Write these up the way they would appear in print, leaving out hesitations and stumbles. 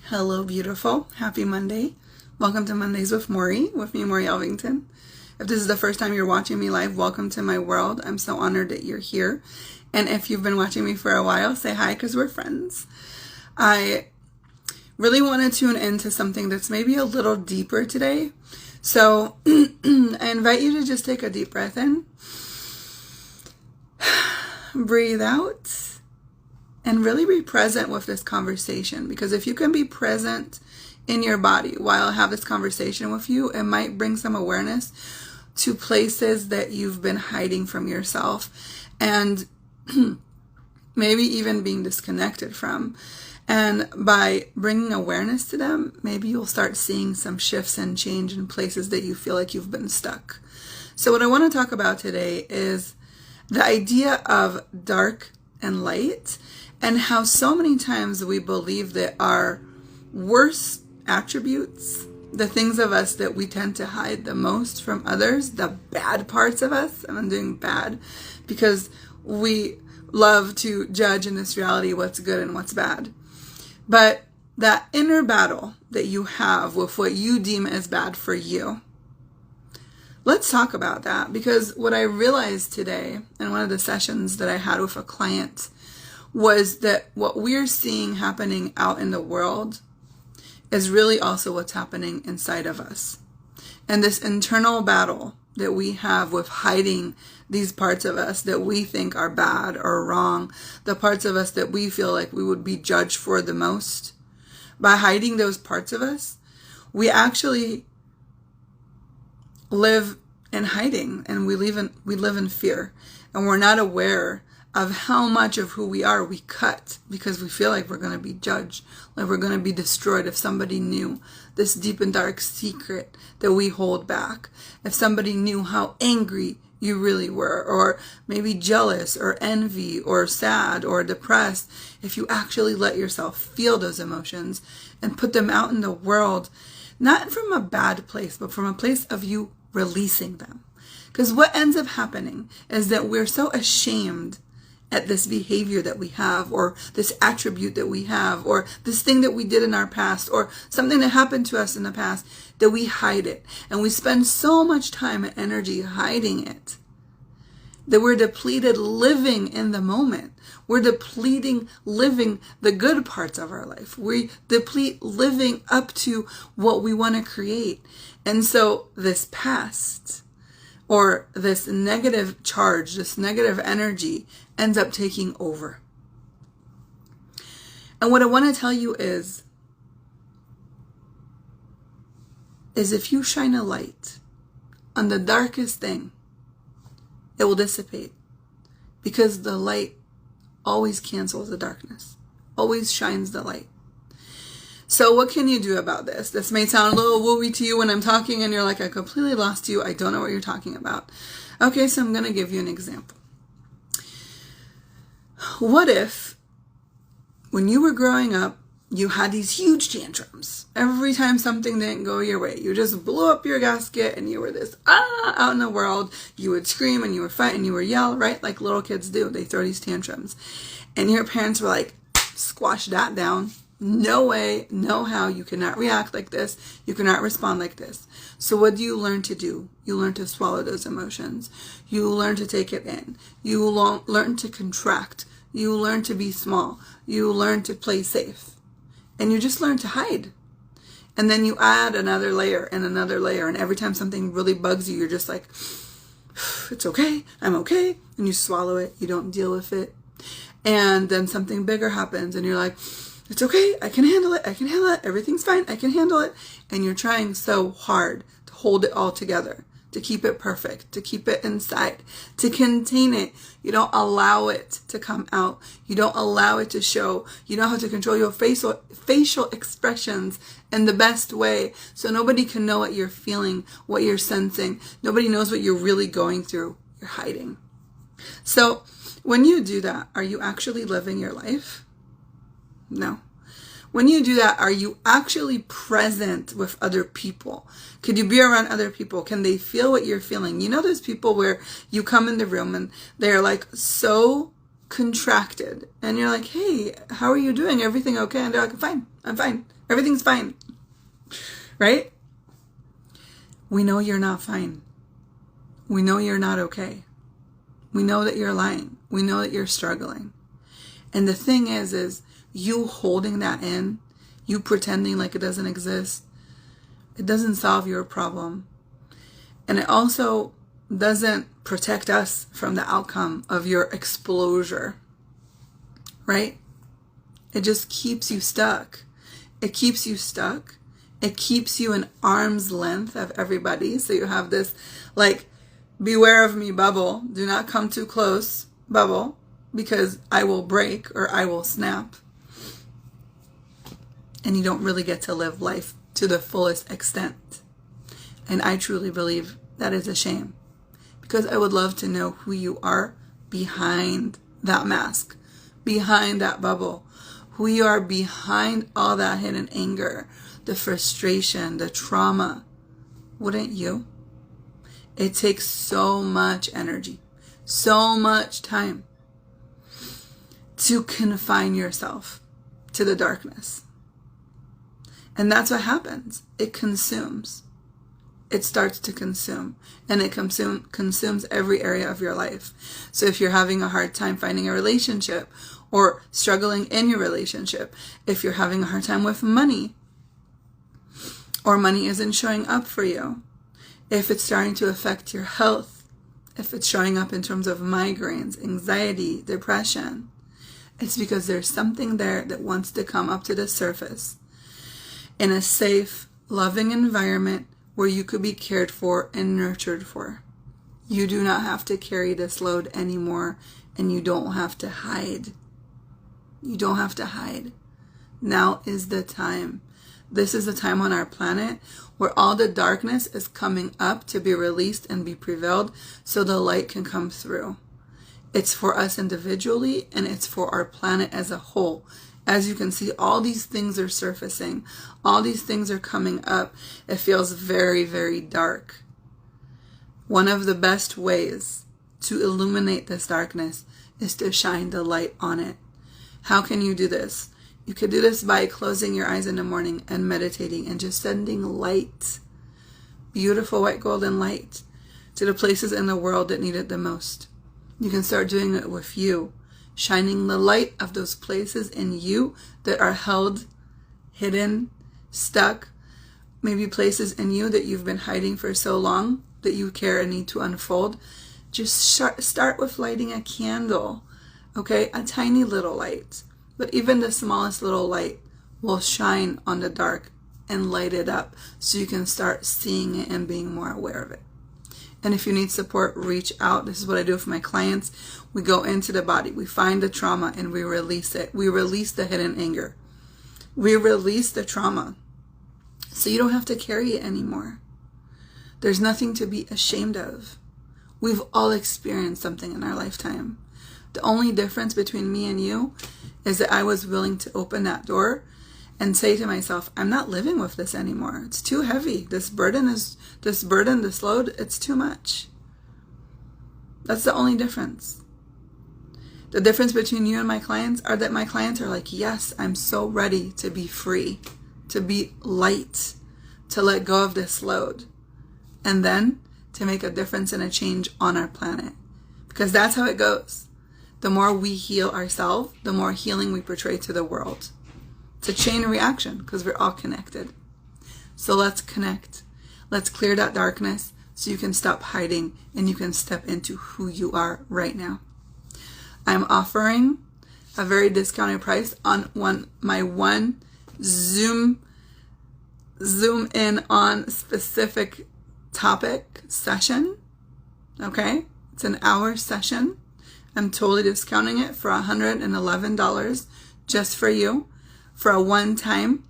Hello, beautiful. Happy Monday. Welcome to Mondays with Maury, with me, Maury Elvington. If this is the first time you're watching me live, welcome to my world. I'm so honored that you're here. And if you've been watching me for a while, say hi because we're friends. I really want to tune into something that's maybe a little deeper today. So I invite you to just take a deep breath in, breathe out, and really be present with this conversation. Because if you can be present in your body while I have this conversation with you, it might bring some awareness to places that you've been hiding from yourself and maybe even being disconnected from. And by bringing awareness to them, maybe you'll start seeing some shifts and change in places that you feel like you've been stuck. So what I want to talk about today is the idea of dark and light, and how so many times we believe that our worst attributes, the things of us that we tend to hide the most from others, the bad parts of us, and I'm doing bad because we love to judge in this reality what's good and what's bad. But that inner battle that you have with what you deem as bad for you, let's talk about that. Because what I realized today in one of the sessions that I had with a client was that what we're seeing happening out in the world is really also what's happening inside of us. And this internal battle that we have with hiding these parts of us that we think are bad or wrong, the parts of us that we feel like we would be judged for the most, by hiding those parts of us, we actually live in hiding, and we live in fear, and we're not aware of how much of who we are we cut because we feel like we're going to be judged, like we're going to be destroyed if somebody knew this deep and dark secret that we hold back. If somebody knew how angry you really were, or maybe jealous or envy or sad or depressed, if you actually let yourself feel those emotions and put them out in the world, not from a bad place, but from a place of you releasing them. Because what ends up happening is that we're so ashamed at this behavior that we have, or this attribute that we have, or this thing that we did in our past, or something that happened to us in the past, that we hide it. And we spend so much time and energy hiding it that we're depleted living in the moment. We're depleting living the good parts of our life. We deplete living up to what we want to create. And so this past, or this negative charge, this negative energy ends up taking over. And what I want to tell you is if you shine a light on the darkest thing, it will dissipate, because the light always cancels the darkness, always shines the light. So what can you do about this? This may sound a little wooey to you when I'm talking and you're like, I completely lost you. I don't know what you're talking about. Okay, so I'm going to give you an example. What if when you were growing up, you had these huge tantrums? Every time something didn't go your way, you just blew up your gasket and you were this out in the world. You would scream and you would fight and you would yell, right? Like little kids do. They throw these tantrums. And your parents were like, squash that down. No way, no how, you cannot react like this. You cannot respond like this. So what do you learn to do? You learn to swallow those emotions. You learn to take it in. You learn to contract. You learn to be small. You learn to play safe. And you just learn to hide. And then you add another layer and another layer. And every time something really bugs you, you're just like, it's okay, I'm okay. And you swallow it. You don't deal with it. And then something bigger happens and you're like, it's okay, I can handle it, everything's fine, I can handle it. And you're trying so hard to hold it all together, to keep it perfect, to keep it inside, to contain it. You don't allow it to come out. You don't allow it to show. You know how to control your facial expressions in the best way, so nobody can know what you're feeling, what you're sensing. Nobody knows what you're really going through. You're hiding. So when you do that, are you actually living your life? No. When you do that, are you actually present with other people? Could you be around other people? Can they feel what you're feeling? You know, there's people where you come in the room and they're like so contracted, and you're like, hey, how are you doing? Everything okay? And they're like, I'm fine. Everything's fine. Right? We know you're not fine. We know you're not okay. We know that you're lying. We know that you're struggling. And the thing is you holding that in, you pretending like it doesn't exist, it doesn't solve your problem. And it also doesn't protect us from the outcome of your exposure, right? It just keeps you stuck. It keeps you stuck. It keeps you an arm's length of everybody. So you have this like, beware of me bubble. Do not come too close bubble, because I will break or I will snap. And you don't really get to live life to the fullest extent. And I truly believe that is a shame, because I would love to know who you are behind that mask, behind that bubble, who you are behind all that hidden anger, the frustration, the trauma. Wouldn't you? It takes so much energy, so much time to confine yourself to the darkness. And that's what happens. It consumes. It starts to consume, and it consumes every area of your life. So if you're having a hard time finding a relationship or struggling in your relationship, if you're having a hard time with money, or money isn't showing up for you, if it's starting to affect your health, if it's showing up in terms of migraines, anxiety, depression, it's because there's something there that wants to come up to the surface in a safe, loving environment where you could be cared for and nurtured for. You do not have to carry this load anymore, and you don't have to hide. You don't have to hide. Now is the time. This is the time on our planet where all the darkness is coming up to be released and be prevailed so the light can come through. It's for us individually, and it's for our planet as a whole. As you can see, all these things are surfacing. All these things are coming up. It feels very, very dark. One of the best ways to illuminate this darkness is to shine the light on it. How can you do this? You could do this by closing your eyes in the morning and meditating and just sending light, beautiful white golden light, to the places in the world that need it the most. You can start doing it with you, shining the light of those places in you that are held, hidden, stuck, maybe places in you that you've been hiding for so long that you care and need to unfold. Just start with lighting a candle, okay? A tiny little light. But even the smallest little light will shine on the dark and light it up so you can start seeing it and being more aware of it. And if you need support, reach out. This is what I do with my clients. We go into the body, we find the trauma, and we release it. We release the hidden anger. We release the trauma so you don't have to carry it anymore. There's nothing to be ashamed of. We've all experienced something in our lifetime. The only difference between me and you is that I was willing to open that door and say to myself, I'm not living with this anymore. It's too heavy. This load, it's too much. That's the only difference. The difference between you and my clients are that my clients are like, yes, I'm so ready to be free, to be light, to let go of this load, and then to make a difference and a change on our planet. Because that's how it goes. The more we heal ourselves, the more healing we portray to the world. It's a chain reaction because we're all connected. So let's connect. Let's clear that darkness so you can stop hiding and you can step into who you are right now. I'm offering a very discounted price on my one zoom in on specific topic session. Okay? It's an hour session. I'm totally discounting it for $111 just for you, for a one-time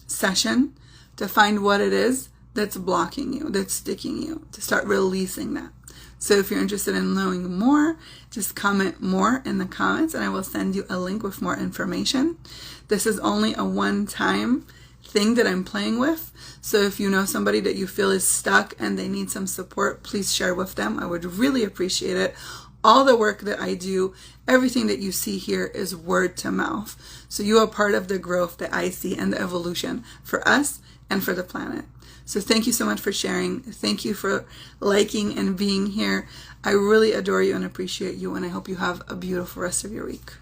session to find what it is that's blocking you, that's sticking you, to start releasing that. So if you're interested in knowing more, just comment more in the comments and I will send you a link with more information. This is only a one-time thing that I'm playing with. So if you know somebody that you feel is stuck and they need some support, please share with them. I would really appreciate it. all the work that I do, everything that you see here is word to mouth. So you are part of the growth that I see and the evolution for us and for the planet. So thank you so much for sharing. Thank you for liking and being here. I really adore you and appreciate you, and I hope you have a beautiful rest of your week.